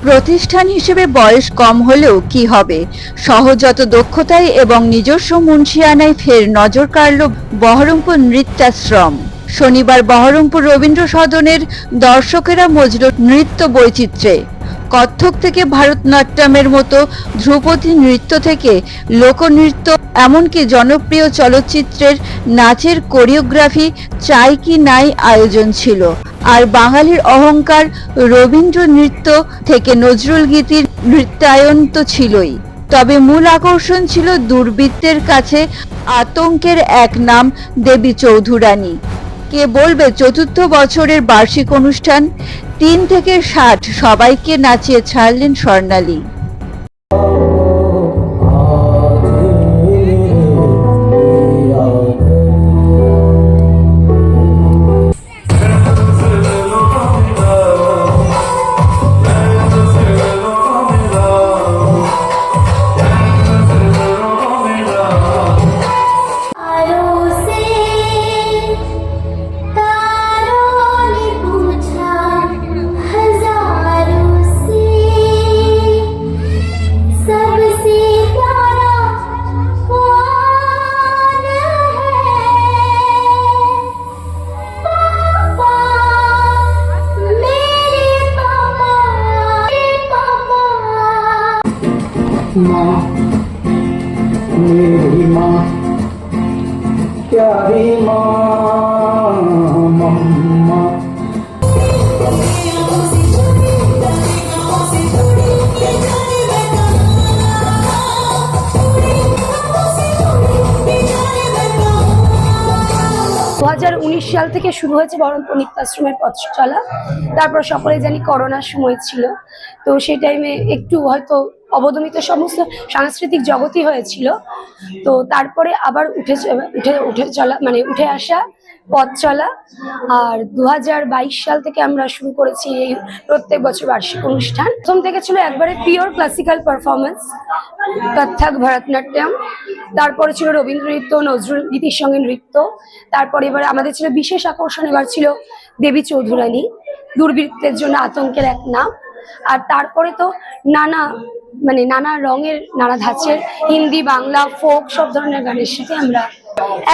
প্রতিষ্ঠান হিসেবে বয়স কম হলেও কি হবে, সহজাত দক্ষতায় এবং নিজস্ব মুন্সিয়ানায় ফের নজর কাড়ল বহরমপুর নৃত্যাশ্রম। শনিবার বহরমপুর রবীন্দ্র সদনের দর্শকেরা মজল নৃত্য বৈচিত্র্যে। কত্থক থেকে ভারতনাট্যমের মতো ধ্রুপদী নৃত্য থেকে লোকনৃত্য, এমনকি জনপ্রিয় চলচ্চিত্রের নাচের কোরিওগ্রাফি চাই কি নাই আয়োজন ছিল। আর বাঙালির অহংকার রবীন্দ্র নৃত্য থেকে নজরুল গীতির নৃত্যায়ন তো ছিলই, তবে মূল আকর্ষণ ছিল দুর্বৃত্তের কাছে আতঙ্কের এক নাম দেবী চৌধুরানী। কে বলবে চতুর্থ বছরের বার্ষিক অনুষ্ঠান ৩ থেকে ৬০ সবাইকে নাচিয়ে ছাড়লেন স্বর্ণালী। माँ मेरी माँ प्यारी माँ मम्मा। 2019 সাল থেকে শুরু হয়েছে বহরমপুর নৃত্যাশ্রমের পথ চলা। তারপর সকলে জানি করোনার সময় ছিল, তো সেই টাইমে একটু হয়তো অবদমিত সমস্ত সাংস্কৃতিক জগতই হয়েছিল। তো তারপরে আবার উঠে আসা পথ চলা। আর 2022 সাল থেকে আমরা শুরু করেছি এই প্রত্যেক বছর বার্ষিক অনুষ্ঠান। প্রথম থেকে ছিল একবারে pure classical performance, Kathak, Bharatanatyam, তারপরে ছিল রবীন্দ্র নৃত্য, নজরুল গীতির সঙ্গে নৃত্য। তারপরে এবার আমাদের ছিল বিশেষ আকর্ষণ, এবার ছিল দেবী চৌধুরানী, দুর্বৃত্তের জন্য আতঙ্কের এক নাম। আর তারপরে তো নানা রঙের, নানা ধাঁচের হিন্দি, বাংলা, ফোক সব ধরনের গানের সাথে আমরা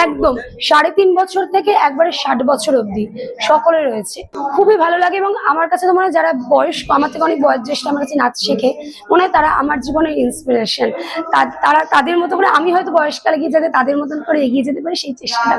একদম 3.5 বছর থেকে একবারে 60 বছর অবধি সকলে রয়েছে। খুবই ভালো লাগে এবং আমার কাছে তো মনে হয় যারা বয়স্ক, আমার থেকে অনেক বয়োজ্যেষ্ঠ আমার কাছে নাচ শেখে, মনে হয় তারা আমার জীবনের ইন্সপিরেশন। তাদের মতো করে আমি হয়তো বয়সকালে গিয়ে যাতে তাদের মতন করে এগিয়ে যেতে পারি সেই চেষ্টা।